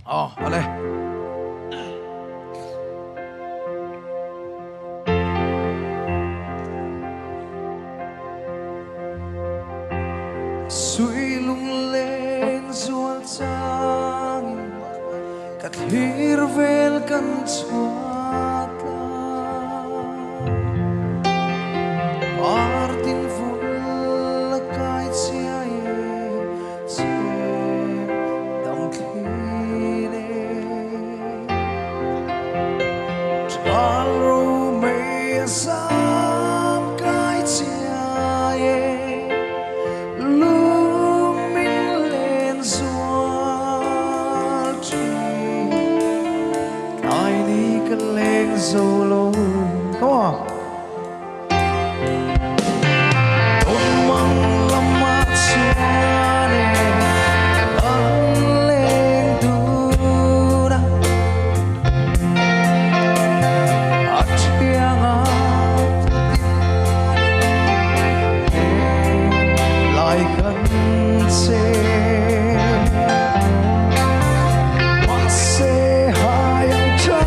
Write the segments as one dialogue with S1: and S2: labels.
S1: ở đây. Suy lung lên ruột sang cắt hirvel kan chuat la partin vul kai chiai che dam khine chalo me sam kai chiai solo. Come on. Omang lamat suane aleng duna atiang lai kan se mase hayang chang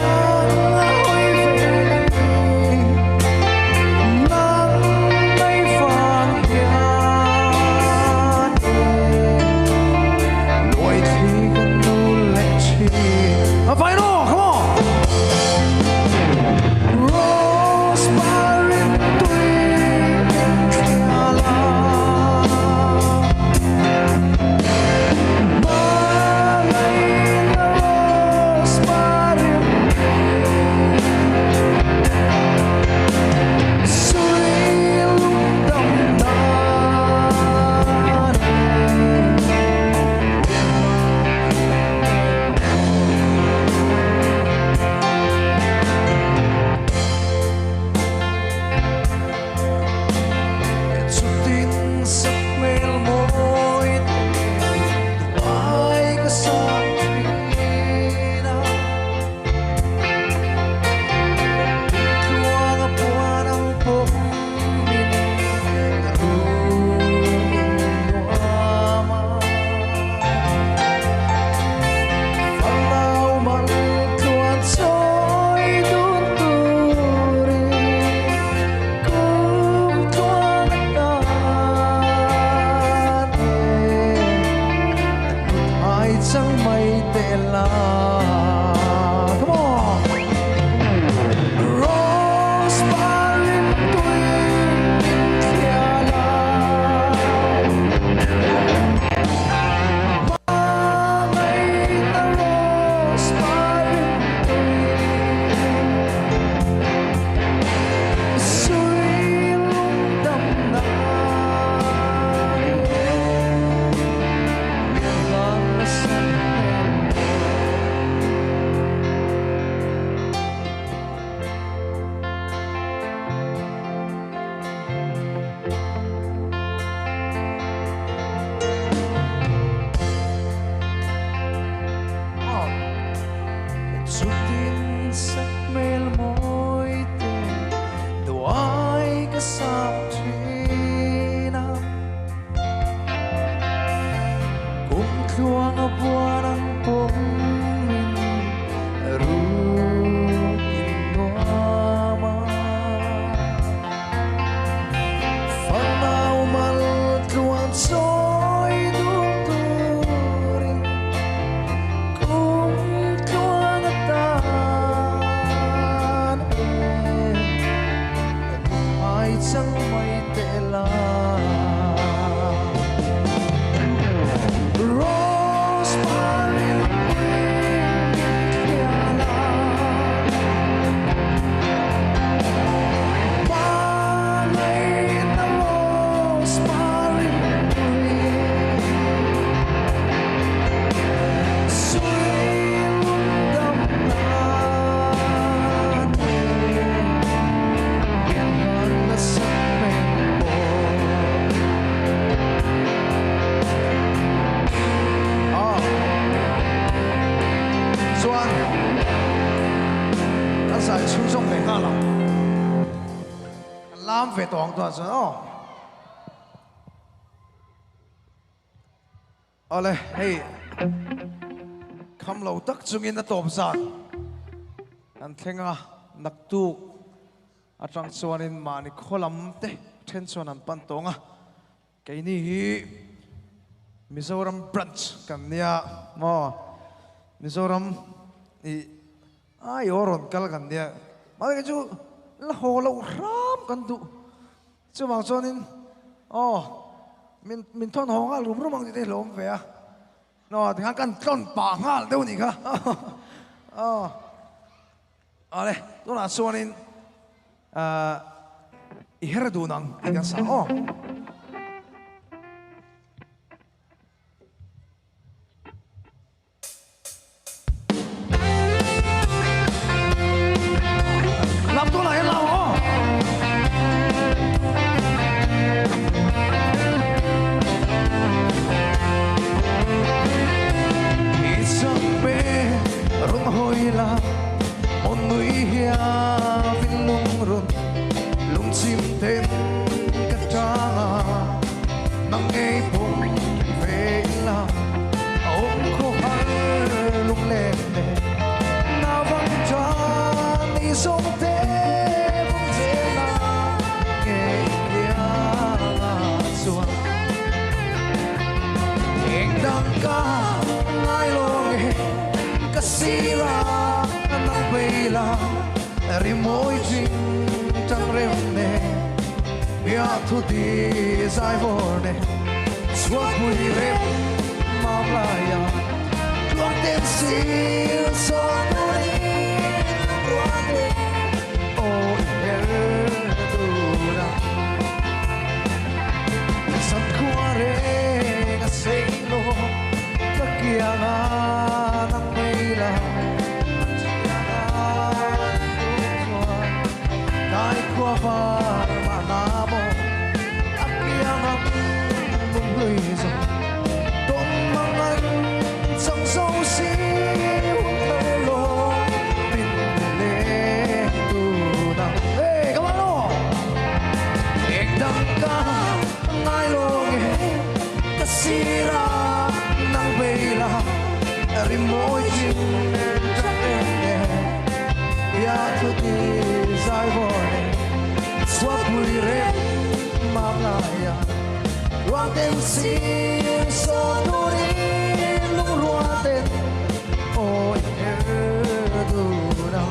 S1: về toàn toàn rồi. Ole, hey, khăm lâu tắc chung in tôm sạt anh thấy nga nặc tu ở trong xuân in mà ni kholam te trên xuân anh pan tonga cái này Mizoram branch kan nia mo Mizoram ni ai oron kal kan nia mà cái chú là hồ lâu ram kan tu chú mang xuân in mình thon hồ nga lùm rùm mang đi lùm về à nó thì hắn cần bà nga đâu nhỉ cả đây tôi là xuân in ihera nang cái sao làm tôi lại làm rung hoi la on núi hia vinh lung run lung chim tên cát trắng nắng ngei bùng về la ôm khô hai lung lên nè na vang cha ni sông thế bung thế la ngei kia xuân em đang ca ai lo nghe Sira nang bela rimoi jing tang remne ya thu di zai vorne swat mui rem mamlaya long tem sil so nuri ruande o herdura san kuare ga seilo kakianga qua phar mà namo akiang ang lungloy zo tôn mang anh sông sâu siêu lo bin le tu na hey come on ek dang ka ngai lo nge kasira nang bela rimoi jin trane ya tu ti zai vone swat muli re mamlaya luang ten sim so nuri lung ruaten oi erduna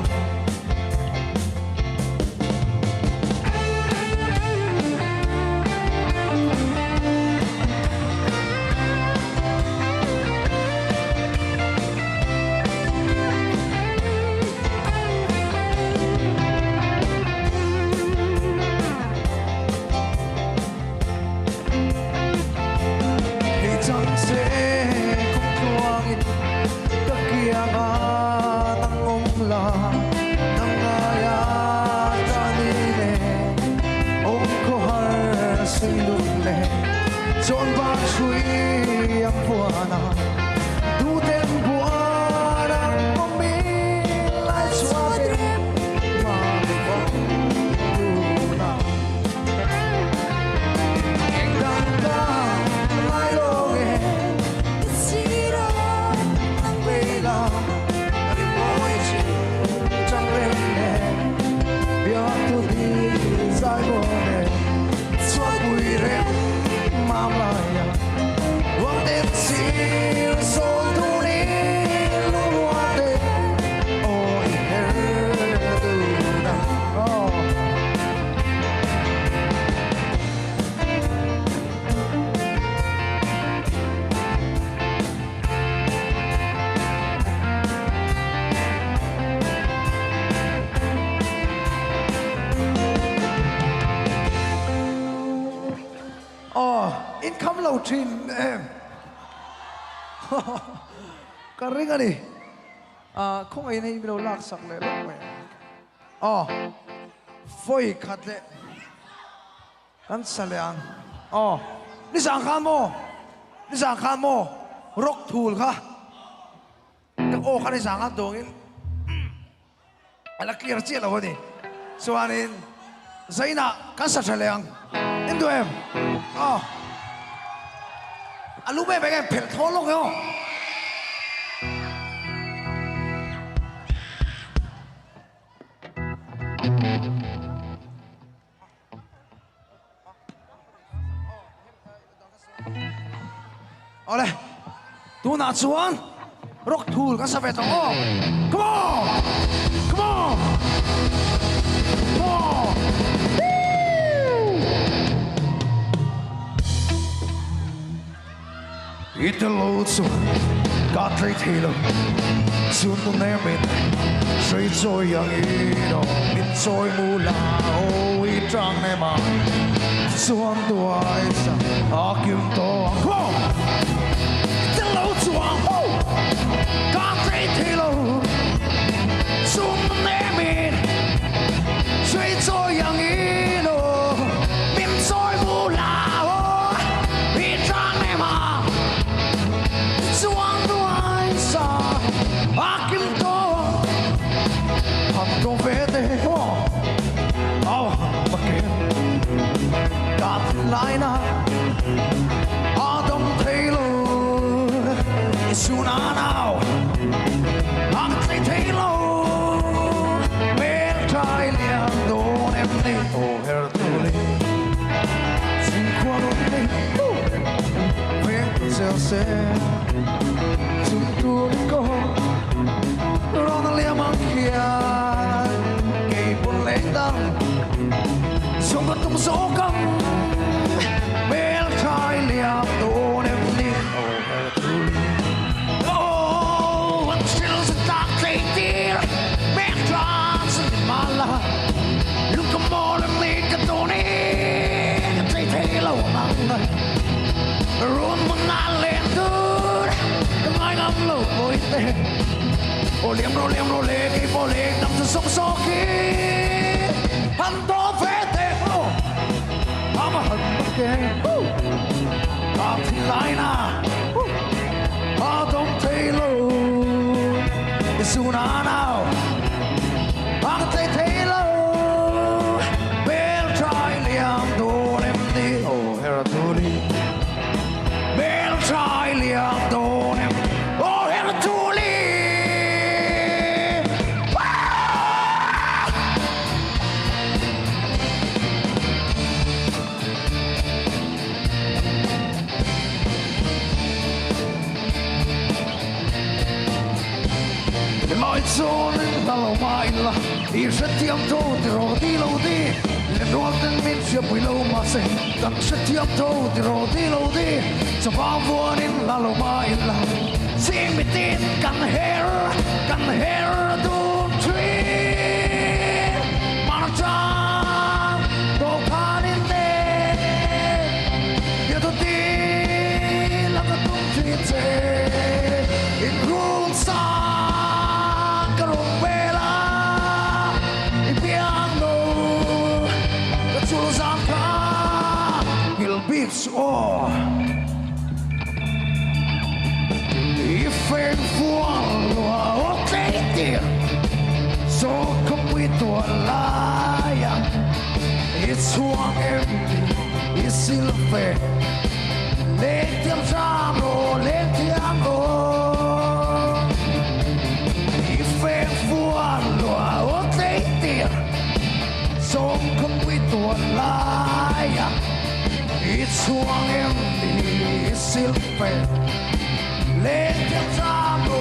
S1: Trin em cái ring này không ai này đâu lạc sắc lệ lắm mày phơi khát lệ anh saleang đi sang khám mô rock tool kha cái khá đi sang khám đồ in là clear chết rồi đi so anh in giấy na cái saleang in tụi em lúc bé em phải thô lông không Ole, tu na chuan rock thul ka sa ve tong o. Come on. Come on. Come on. Ite lo chu got late hilo. Soon to name it. Straight so young ino. Min soy mula o I trang ne ma. Chuan tuai sa akim to. Come on. Ite lo chu got late hilo. Soon to name it. Straight so young ino. Min soy mula o I trang ne ma. Chuan tuai sa akim to. Không về đây got line up Adam Taylor soon on now Adam Taylor Mel Thailand don't em đi oh her tuli xin qua đôi về gieo xe chúng tôi có Ron lia mang kia ngày buồn lên đắng sông vẫn tung gió căm Mel Thailand don't em đi oh her tuli oh I'm still the dark lady Mel Thailand mala look come on and make a Tony take hello mang này run một nàn lên good đừng ai ngắm lâu bồi tê ô liêm rô lê cái bồ lê nằm trong sông gió kia hắn đó về tê ô mà hận bất kể ta thì lại na ta don't thấy lâu soon on now ta thấy lâu Mel Thailand don't em đi oh here to đi Mel Thailand don't em oh here to đi Nói cho nên ta lâu mai là đi rất tiêm thô thì rồi đi lâu đi lên đuốc đến bên phía bụi lâu mà sẽ cần rất tiêm thô thì rồi đi lâu đi cho bao vua nên là lâu mai là xin bị tin cần hair don't treat mà nó chẳng đâu khá đến đây điều tôi tin là cái tung treat thế in room sa Beats or if it fall okay dear so come we to a liar it's one empty it's silver let them go if it fall okay dear so come we to a liar it's one empty silver let them go